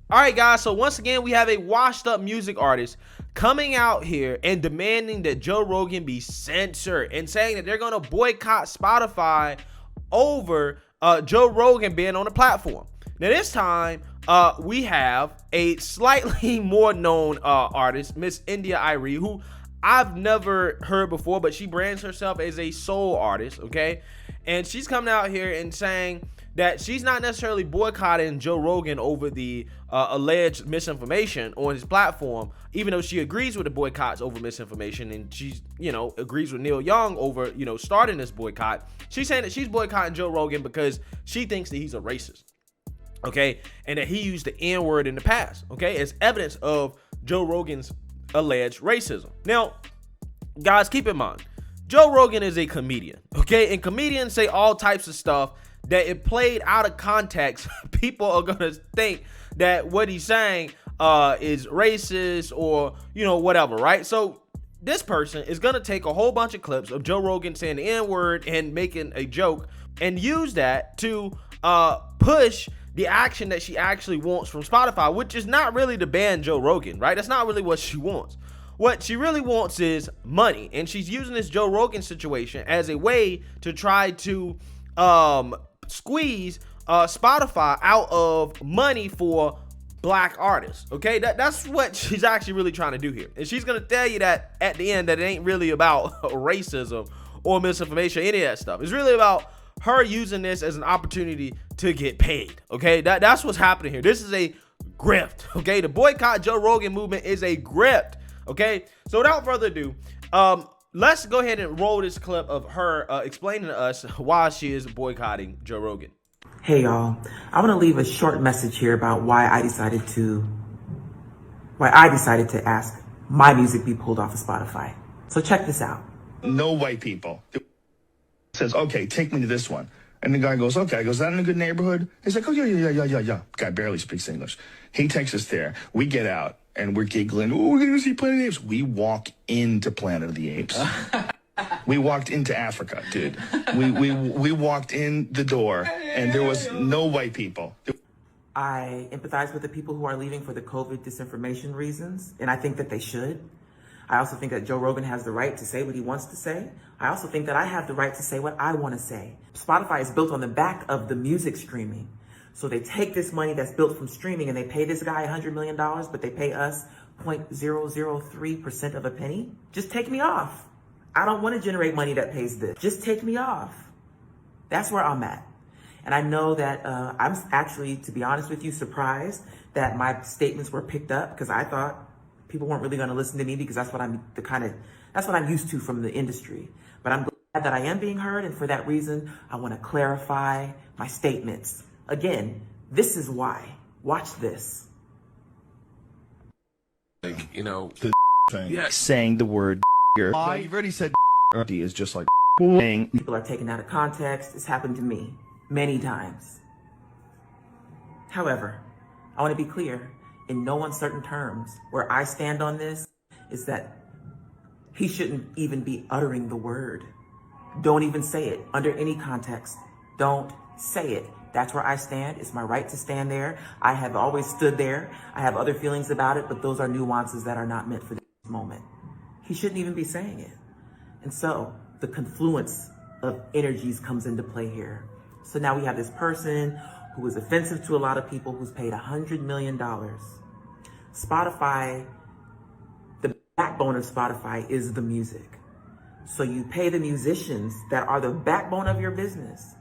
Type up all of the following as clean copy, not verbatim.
All right, guys. So once again, we have a washed up music artist coming out here and demanding that Joe Rogan be censored and saying that they're going to boycott Spotify over Joe Rogan being on the platform. Now, this time, we have a slightly more known artist, Miss India Irie, who I've never heard before, but she brands herself as a soul artist, okay? And she's coming out here and saying that she's not necessarily boycotting Joe Rogan over the alleged misinformation on his platform, even though she agrees with the boycotts over misinformation, and she's, agrees with Neil Young over, starting this boycott. She's saying that she's boycotting Joe Rogan because she thinks that he's a racist, okay, and that he used the N-word in the past, okay, as evidence of Joe Rogan's alleged racism. Now, guys, keep in mind, Joe Rogan is a comedian, okay, and comedians say all types of stuff that it played out of context, people are gonna think that what he's saying is racist or whatever, right? So this person is gonna take a whole bunch of clips of Joe Rogan saying the N-word and making a joke and use that to push the action that she actually wants from Spotify, which is not really to ban Joe Rogan, right? That's not really what she wants. What she really wants is money, and she's using this Joe Rogan situation as a way to try to squeeze Spotify out of money for black artists, okay? That's what she's actually really trying to do here. And she's gonna tell you that at the end that it ain't really about racism or misinformation, any of that stuff. It's really about her using this as an opportunity to get paid, okay? That's what's happening here. This is a grift, okay? The boycott Joe Rogan movement is a grift, okay? So without further ado, let's go ahead and roll this clip of her explaining to us why she is boycotting Joe Rogan. Hey y'all, I want to leave a short message here about why I decided to ask my music be pulled off of Spotify. So check this out. No white people. Says, okay, take me to this one. And the guy goes, okay. I goes, is that in a good neighborhood? He's like, oh, yeah. Guy barely speaks English. He takes us there. We get out, and we're giggling. Oh, we're going to see Planet of the Apes. We walk into Planet of the Apes. We walked into Africa, dude. We walked in the door, and there was no white people. I empathize with the people who are leaving for the COVID disinformation reasons, and I think that they should. I also think that Joe Rogan has the right to say what he wants to say. I also think that I have the right to say what I want to say. Spotify is built on the back of the music streaming. So they take this money that's built from streaming and they pay this guy $100 million, but they pay us 0.003% of a penny. Just take me off. I don't want to generate money that pays this. Just take me off. That's where I'm at. And I know that I'm actually, to be honest with you, surprised that my statements were picked up, because I thought people weren't really going to listen to me because that's what I'm used to from the industry. But I'm glad that I am being heard, and for that reason, I want to clarify my statements. Again, this is why. Watch this. The thing. Yeah. Saying the word you've already said is just like saying. People are taken out of context. It's happened to me many times. However, I want to be clear, in no uncertain terms, where I stand on this is that he shouldn't even be uttering the word. Don't even say it under any context. Don't say it. That's where I stand. It's my right to stand there. I have always stood there. I have other feelings about it, but those are nuances that are not meant for this moment. He shouldn't even be saying it. And so the confluence of energies comes into play here. So now we have this person who is offensive to a lot of people, who's paid $100 million. Spotify, the backbone of Spotify is the music. So you pay the musicians that are the backbone of your business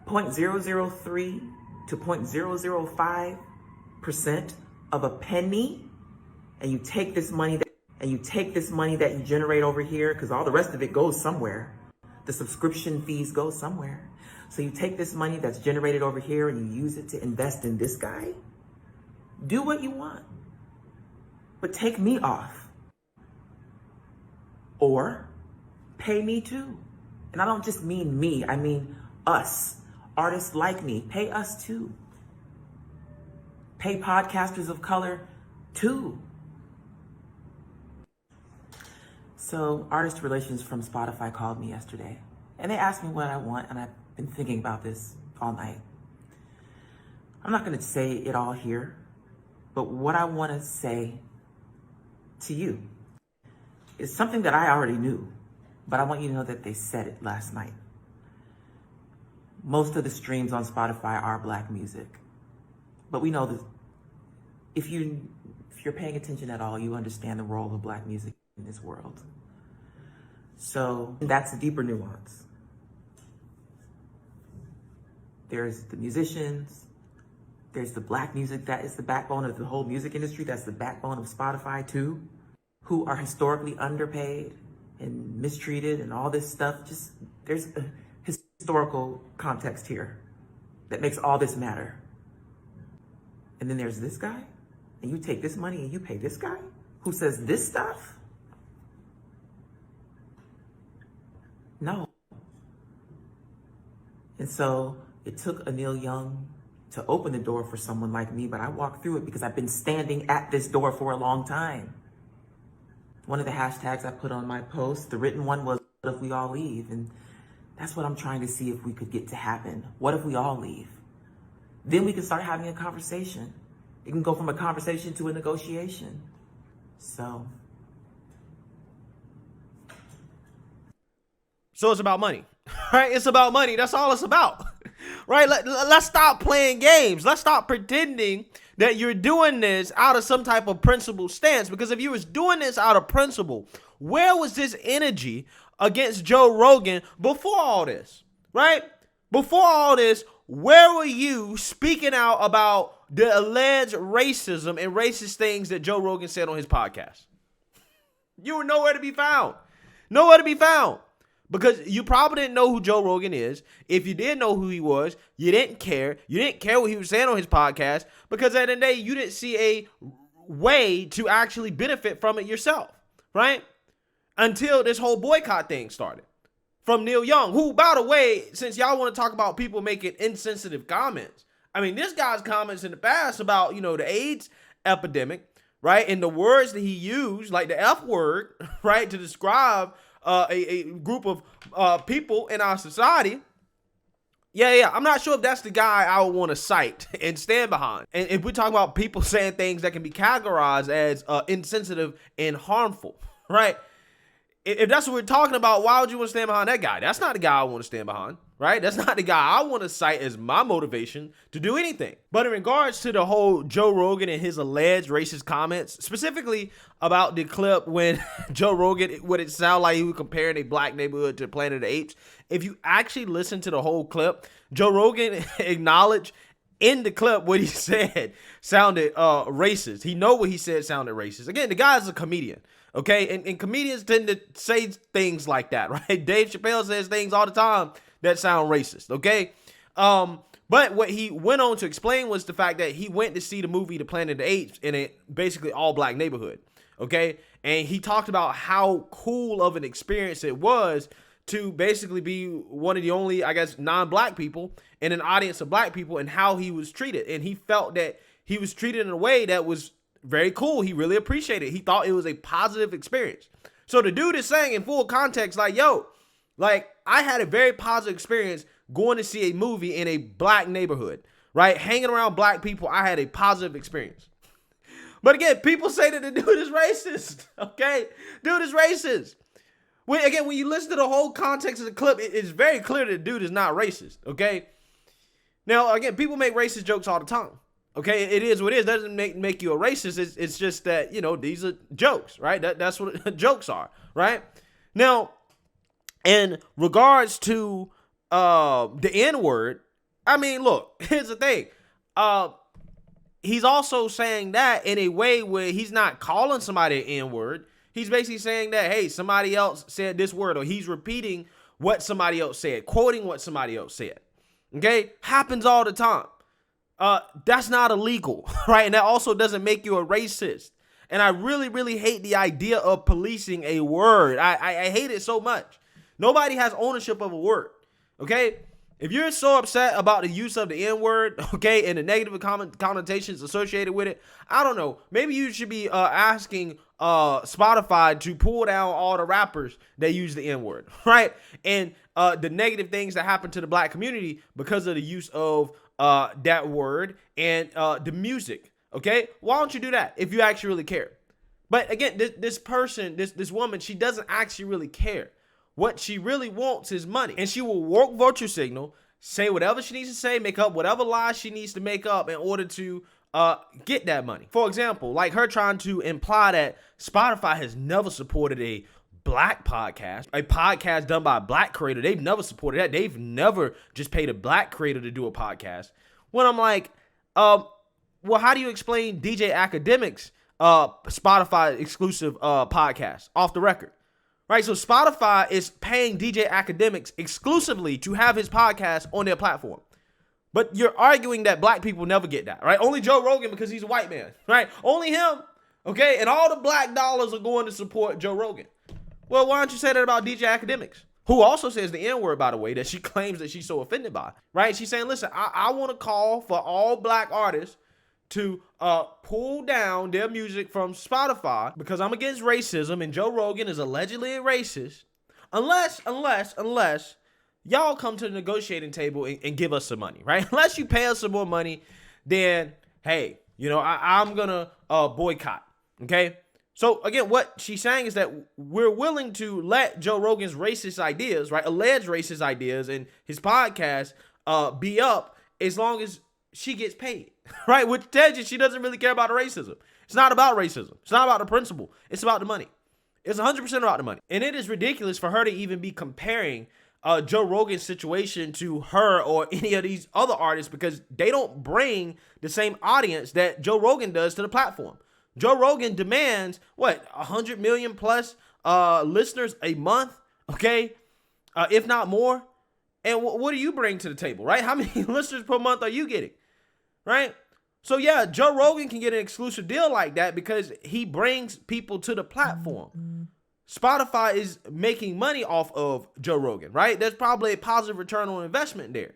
0.003 to 0.005% of a penny, and you take this money that you generate over here, because all the rest of it goes somewhere. The subscription fees go somewhere. So you take this money that's generated over here and you use it to invest in this guy. Do what you want, but take me off. Or pay me too. And I don't just mean me, I mean us. Artists like me, pay us too. Pay podcasters of color too. So Artist Relations from Spotify called me yesterday, and they asked me what I want, and I've been thinking about this all night. I'm not going to say it all here, But what I want to say to you is something that I already knew, but I want you to know that they said it last night. Most of the streams on Spotify are Black music. But we know that if you're paying attention at all, you understand the role of Black music in this world. So that's a deeper nuance. There's the musicians, there's the Black music that is the backbone of the whole music industry, that's the backbone of Spotify too, who are historically underpaid and mistreated and all this stuff. Just, there's a historical context here that makes all this matter. And then there's this guy, and you take this money and you pay this guy who says this stuff? No. And so it took Anil Young to open the door for someone like me, but I walked through it because I've been standing at this door for a long time. One of the hashtags I put on my post, the written one, was, "What if we all leave?" And that's what I'm trying to see if we could get to happen. What if we all leave? Then we can start having a conversation. It can go from a conversation to a negotiation. So it's about money, right? It's about money. That's all it's about, right? Let's stop playing games. Let's stop pretending that you're doing this out of some type of principle stance. Because if you was doing this out of principle, where was this energy against Joe Rogan before all this, right? Before all this, where were you speaking out about the alleged racism and racist things that Joe Rogan said on his podcast? You were nowhere to be found. Nowhere to be found. Because you probably didn't know who Joe Rogan is. If you did know who he was, you didn't care. You didn't care what he was saying on his podcast. Because at the end of the day, you didn't see a way to actually benefit from it yourself, right? Until this whole boycott thing started. From Neil Young, who, by the way, since y'all want to talk about people making insensitive comments, I mean, this guy's comments in the past about, the AIDS epidemic, right? And the words that he used, like the F word, right, to describe a group of people in our society. Yeah. I'm not sure if that's the guy I would want to cite and stand behind. And if we talk about people saying things that can be categorized as insensitive and harmful, right? If that's what we're talking about, why would you want to stand behind that guy? That's not the guy I want to stand behind, right? That's not the guy I want to cite as my motivation to do anything. But in regards to the whole Joe Rogan and his alleged racist comments, specifically about the clip when Joe Rogan, what it sounded like he was comparing a Black neighborhood to Planet of the Apes. If you actually listen to the whole clip, Joe Rogan acknowledged in the clip what he said sounded racist. He know what he said sounded racist. Again, the guy is a comedian. Okay, and comedians tend to say things like that, right? Dave Chappelle says things all the time that sound racist, okay? But what he went on to explain was the fact that he went to see the movie The Planet of the Apes in a basically all-Black neighborhood, okay? And he talked about how cool of an experience it was to basically be one of the only, I guess, non-Black people in an audience of Black people, and how he was treated. And he felt that he was treated in a way that was very cool. He really appreciated it. He thought it was a positive experience. So the dude is saying in full context, like, yo, like, I had a very positive experience going to see a movie in a Black neighborhood, right? Hanging around Black people, I had a positive experience. But again, people say that the dude is racist, okay? Dude is racist. When you listen to the whole context of the clip, it's very clear that the dude is not racist, okay? Now, again, people make racist jokes all the time. Okay, it is what it is. It doesn't make you a racist. It's just that, these are jokes, right? That's what jokes are, right? Now, in regards to the N-word, I mean, look, here's the thing. He's also saying that in a way where he's not calling somebody an N-word. He's basically saying that, hey, somebody else said this word, or he's repeating what somebody else said, quoting what somebody else said. Okay? Happens all the time. That's not illegal, right? And that also doesn't make you a racist. And I really, really hate the idea of policing a word. I hate it so much. Nobody has ownership of a word, okay? If you're so upset about the use of the N-word, okay, and the negative connotations associated with it, I don't know. Maybe you should be asking Spotify to pull down all the rappers that use the N-word, right? And the negative things that happen to the Black community because of the use of that word and the music Okay, why don't you do that if you actually really care? But again, this person, this woman, she doesn't actually really care. What she really wants is money, and she will work virtue signal, say whatever she needs to say, make up whatever lies she needs to make up in order to get that money. For example, like her trying to imply that Spotify has never supported a black podcast, a podcast done by a black creator. They've never supported that. They've never just paid a black creator to do a podcast. When I'm like, well, how do you explain DJ Academics Spotify exclusive podcast off the record? Right, so Spotify is paying DJ Academics exclusively to have his podcast on their platform. But you're arguing that black people never get that, right? Only Joe Rogan because he's a white man, right? Only him, okay? And all the black dollars are going to support Joe Rogan. Well, why don't you say that about DJ Academics, who also says the N-word, by the way, that she claims that she's so offended by, right? She's saying, listen, I want to call for all black artists to pull down their music from Spotify because I'm against racism and Joe Rogan is allegedly a racist. Unless y'all come to the negotiating table and give us some money, right? Unless you pay us some more money, then, hey, you know, I'm going to boycott, okay? So, again, what she's saying is that we're willing to let Joe Rogan's racist ideas, right, alleged racist ideas and his podcast be up as long as she gets paid, right? Which tells you she doesn't really care about the racism. It's not about racism. It's not about the principle. It's about the money. It's 100% about the money. And it is ridiculous for her to even be comparing Joe Rogan's situation to her or any of these other artists because they don't bring the same audience that Joe Rogan does to the platform. Joe Rogan demands, 100 million plus listeners a month, okay? If not more. And what do you bring to the table, right? How many listeners per month are you getting, right? So, yeah, Joe Rogan can get an exclusive deal like that because he brings people to the platform. Spotify is making money off of Joe Rogan, right? There's probably a positive return on investment there.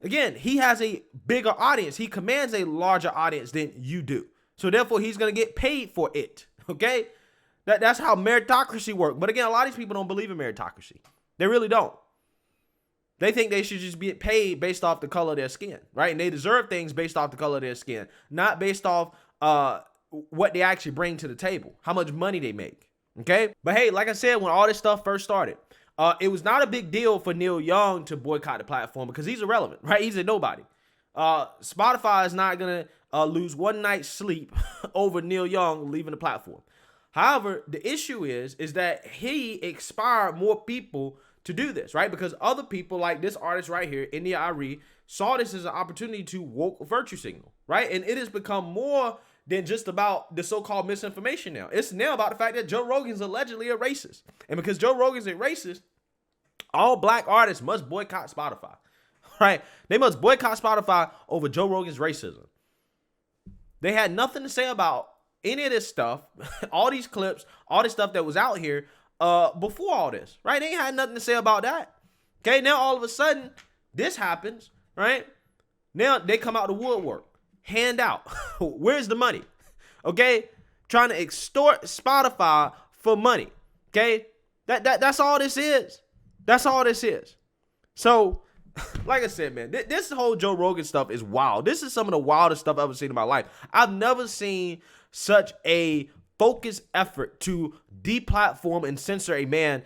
Again, he has a bigger audience. He commands a larger audience than you do. So, therefore, he's going to get paid for it, okay? That's how meritocracy works. But, again, a lot of these people don't believe in meritocracy. They really don't. They think they should just be paid based off the color of their skin, right? And they deserve things based off the color of their skin, not based off what they actually bring to the table, how much money they make, okay? But hey, like I said, when all this stuff first started, it was not a big deal for Neil Young to boycott the platform because he's irrelevant, right? He's a nobody. Spotify is not going to lose one night's sleep over Neil Young leaving the platform. However, the issue is that he inspired more people to do this, right? Because other people like this artist right here, India Irie, saw this as an opportunity to woke virtue signal, right? And it has become more than just about the so-called misinformation now. It's now about the fact that Joe Rogan's allegedly a racist. And because Joe Rogan's a racist, all black artists must boycott Spotify, right? They must boycott Spotify over Joe Rogan's racism. They had nothing to say about any of this stuff, all these clips, all this stuff that was out here before all this, right? They ain't had nothing to say about that. Okay, now all of a sudden, this happens, right? Now they come out the woodwork, hand out. Where's the money? Okay, trying to extort Spotify for money. Okay, that's all this is. That's all this is. So, like I said, man, this whole Joe Rogan stuff is wild. This is some of the wildest stuff I've ever seen in my life. I've never seen such a focused effort to deplatform and censor a man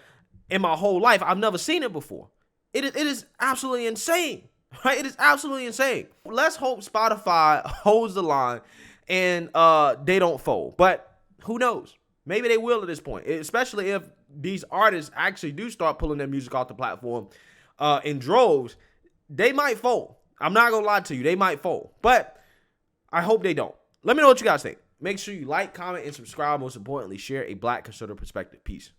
in my whole life. I've never seen it before. It is absolutely insane, right? It is absolutely insane. Let's hope Spotify holds the line and they don't fold. But who knows? Maybe they will at this point, especially if these artists actually do start pulling their music off the platform in droves. They might fold. I'm not going to lie to you. They might fold. But I hope they don't. Let me know what you guys think. Make sure you like, comment, and subscribe. Most importantly, share a black conservative perspective. Peace.